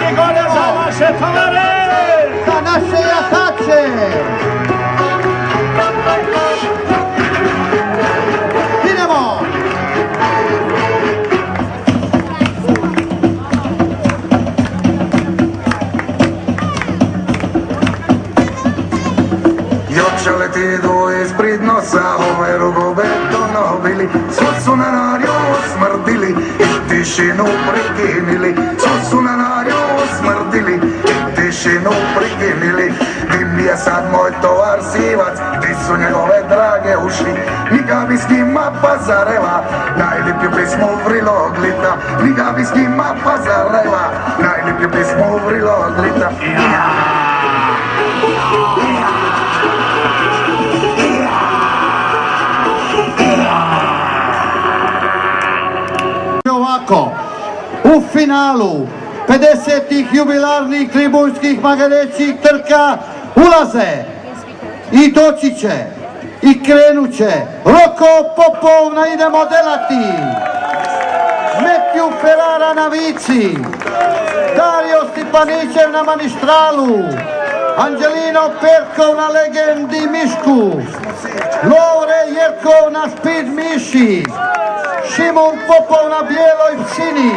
neki gole za naše tolare! Za naše jahače! Idemo! Jočele ti idu ispred nosa, ove rugove donobili, svu su na narju smrdili i tišinu prekinili, svu su na narju smrdili i tišinu prekinili. Dim je sad moj tovar sivac, di su njegove drage uši, nika bi s njima pazareva, najlipju pismu vrilog lita, nika bi s njima pazareva, najlipju pismu vrilog lita. Ovako, u finalu 50. jubilarnih tribunskih magarećih trka ulaze i doći će i krenut će Roko Popov na Idemo delati, Metju Ferrara na Vici, Dario Stipanićev na Maništralu, Anđelino Perkov na Legendi Mišku, Lovre Jerkov na Speed Miši, Šimon Popov na Bijeloj psini,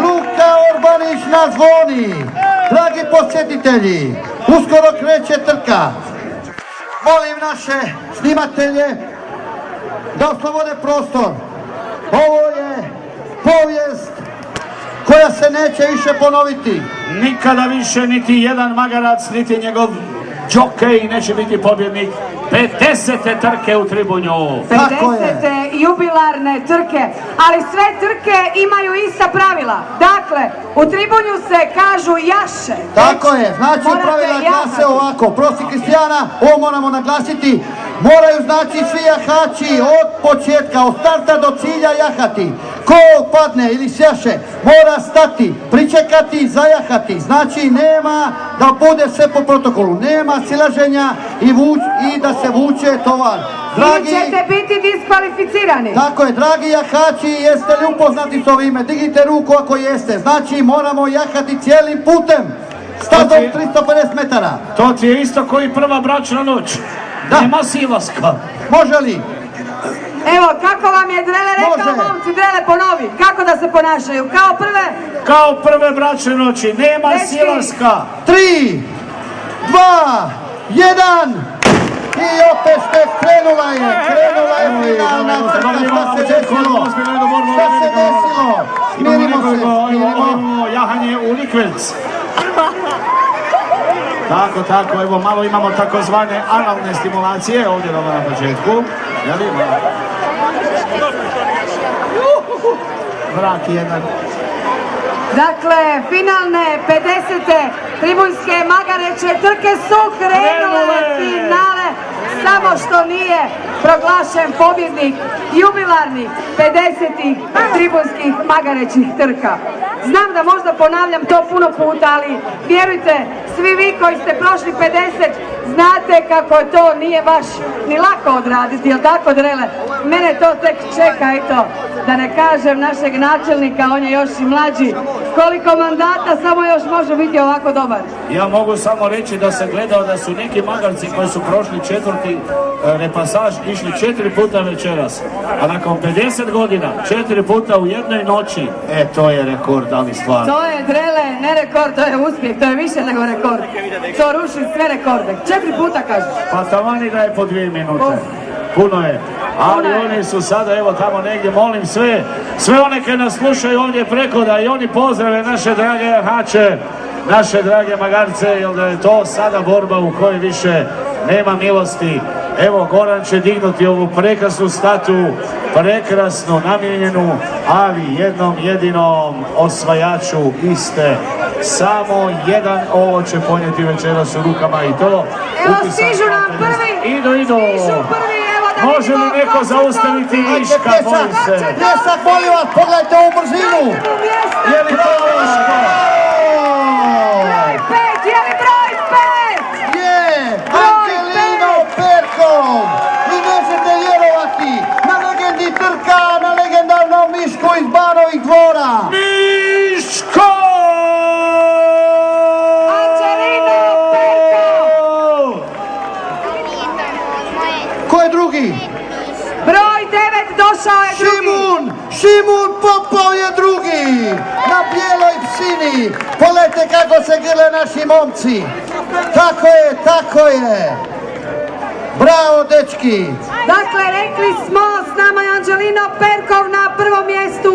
Luka Orbanić na Zvoni. Dragi posjetitelji, uskoro kreće trka. Molim naše snimatelje da oslobode prostor. Ovo je povijest koja se neće više ponoviti. Nikada više niti jedan magarac, niti njegov džokej neće biti pobjednik 50. trke u Tribunju. 50. jubilarne trke, ali sve trke imaju ista pravila. Dakle, u Tribunju se kažu jaše. Tako je, znači pravila glase ovako. Prosti Kristijana, ovo moramo naglasiti. Moraju znači svi jahači od početka, od starta do cilja jahati. Ko padne ili sjaše, mora stati, pričekati, zajahati. Znači nema da bude sve po protokolu. Nema silaženja i da se vuče tovar. Vi ćete biti diskvalificirani. Tako je, dragi jahači, jeste li upoznati s ovime? Dignite ruku ako jeste. Znači moramo jahati cijelim putem. Stazom 350 metara. To ti je isto koji prva bračna noć. Nema silaska. Može li? Evo, kako vam je Drele rekao, momci, Drele ponovi. Kako da se ponašaju? Kao prve? Kao prve bračne noći. Nema silaska. 3, 2, 1. I opet ste krenula je finalna trka. Šta se desilo? Šta se desilo? Smirimo se, smirimo. Jahanje u likvelc. Tako, evo malo imamo takozvane analne stimulacije ovdje na početku. Vrak jedan. Dakle, finalne 50. tribunske magareće trke su krenule finale, samo što nije proglašen pobjednik jubilarnih 50. tribunskih magarećih trka. Znam da možda ponavljam to puno puta, ali vjerujte, svi vi koji ste prošli 50 znate kako to nije baš ni lako odraditi, jel tako Drele? Mene to tek čeka, eto, da ne kažem našeg načelnika, on je još i mlađi. Koliko mandata samo još može biti ovako dobar? Ja mogu samo reći da sam gledao da su neki magarci koji su prošli 4. repasaž išli 4 puta večeras. A nakon 50 godina, 4 puta u jednoj noći, to je rekord, ali stvarno. To je Drele, ne rekord, to je uspjeh, to je više nego rekord. To ruši sve rekorde. 4 puta kažeš. Pa tamani da je po 2 minute. Puno je. Ali oni su sada, evo tamo negdje, molim sve one koji nas slušaju ovdje preko da i oni pozdrave naše drage jahače, naše drage magarce, jer da je to sada borba u kojoj više nema milosti. Evo, Goran će dignuti ovu prekrasnu statu, prekrasnu, namijenjenu, ali jednom jedinom osvajaču iste. Samo jedan ovo će ponijeti večeras u rukama i to. Evo, stižu nam prvi! Idu! Stižu prvi, evo da vidimo! Može li neko zaustaviti Viška, bojim se? Pljesak, molim vas, pogledajte ovu brzinu! Je li to Viška? Broj 5, je li broj 5? Je! Anđelino Perkov! Vi nećete vjerovati! Na legendi trka, na legendarnom Mišku iz Banovih dvora! Miško! Šimun Popov je drugi, na bijeloj psini. Pogledajte kako se grle naši momci. Tako je. Bravo, dečki. Dakle, rekli smo, s nama je Anđelino Perkov na prvom mjestu,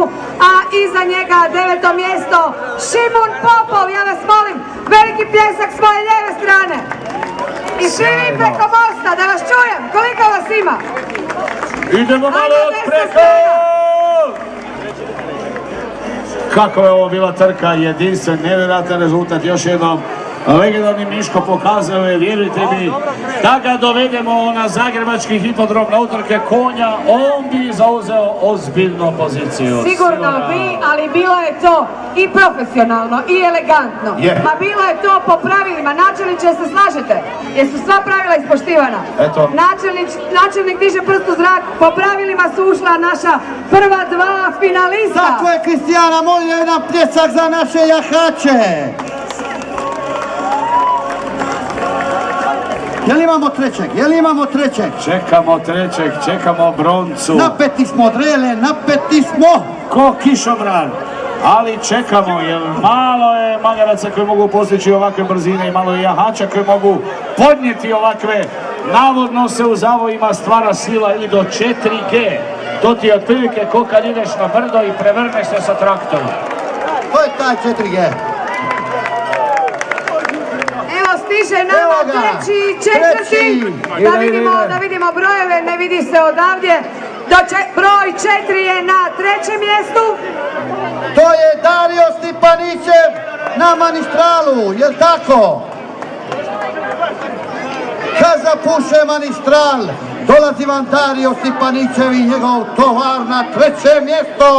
a iza njega 9. mjesto Šimun Popov. Ja vas molim, veliki pljesak s moje lijeve strane. I svi vi preko mosta, da vas čujem, koliko vas ima? Idemo malo od preko! Kako je ovo bila trka, jedinstven, nevjerojatan rezultat, još jednom. Legendarni Miško pokazao je, vjerujte mi, da ga dovedemo na zagrebački hipodrom na utrke konja, on bi zauzeo ozbiljnu poziciju. Sigurno bi, ali bilo je to i profesionalno i elegantno. Ma bilo je to po pravilima. Načelniče, se slažete? Jesu sva pravila ispoštivana? Eto. Načelnik diže prst u zrak, po pravilima su ušla naša prva dva finalista. Tako je, Kristijana, molim jedan pljesak za naše jahače. Jel imamo trećeg? Čekamo trećeg, čekamo broncu. Napeti smo, Drele, napeti smo. Ko kišobran. Ali čekamo, jer malo je magaraca koji mogu postići ovakve brzine i malo je jahača koji mogu podnijeti ovakve. Navodno se u zavojima stvara sila i do 4G. To ti je otprilike ko kad ideš na brdo i prevrneš se sa traktorom. To je taj 4G. Stiže nama treći i četvrti. Da vidimo brojeve, ne vidi se odavdje. Broj 4 je na trećem mjestu. To je Dario Stipanićev na Manistralu, jel tako? Kad zapuše Manistral, dolazi vam Dario Stipanićev i njegov tovar na treće mjesto.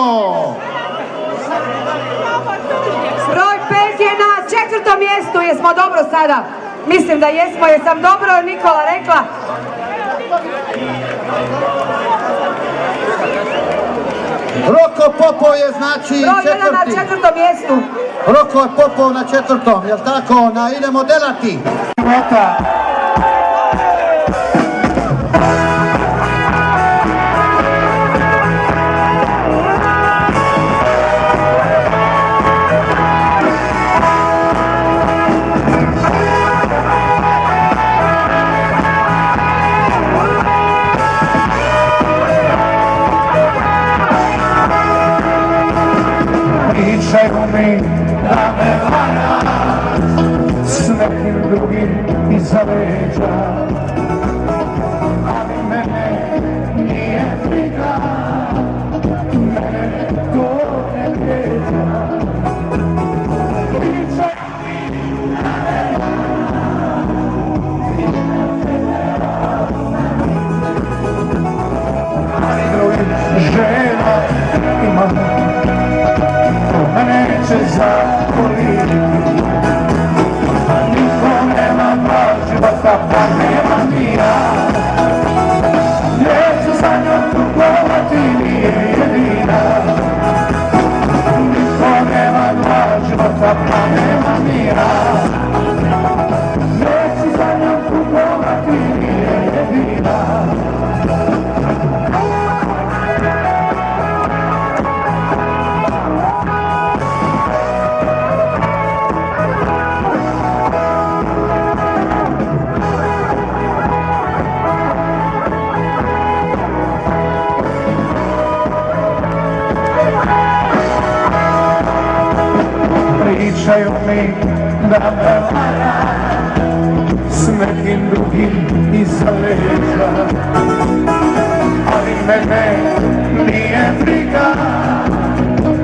Broj 5 je na četvrtom mjestu. Jesmo dobro sada? Mislim da jesmo. Jesam dobro, Nikola, rekla? Roko Popov je znači Broj 1 četvrti. na četvrtom mjestu. Roko Popov na četvrtom, jel tako? Idemo delati. Pričaju mi da me vara s nekim drugim iza leđa, ali mene nije briga, mene to ne vrijeđa. Pričaju mi da me vara, ali drugih žena ima, me neće zavoliti. Niko nema dva života, pa nema ni ja. Neću za njom tugovati, nije jedina. Niko nema dva života, pa nema ni ja. Neću za njom tugovati, nije jedina. Pričaju mi da me vara s nekim drugim iza leđa, ali mene nije briga,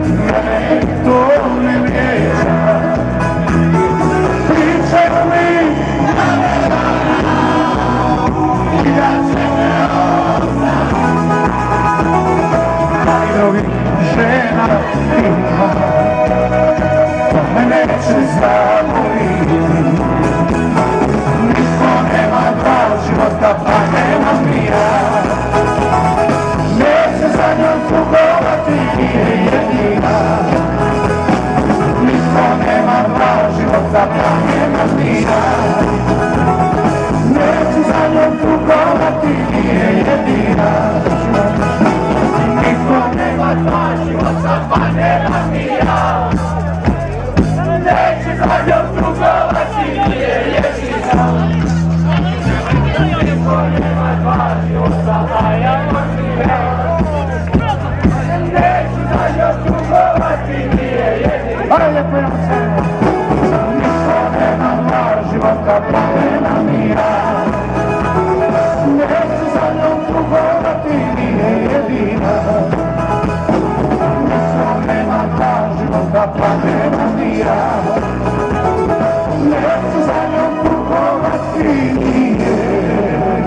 mene to ne vrijeđa. Pričaju mi da me vara, ja tebe ostavim, ali drugih žena ima, me neće zavoliti. Niko nema dva života, pa nemam ni ja. Neće za njom tugovati, nije jedina. Niko nema dva života, pa nemam ni ja. Neće za njom tugovati, nije jedina. Niko nema dva života. Života promjena mira, neću za njom tugovati, nije jedina. Ništa nema ta života promjena mira, neću za njom tugovati, nije jedina.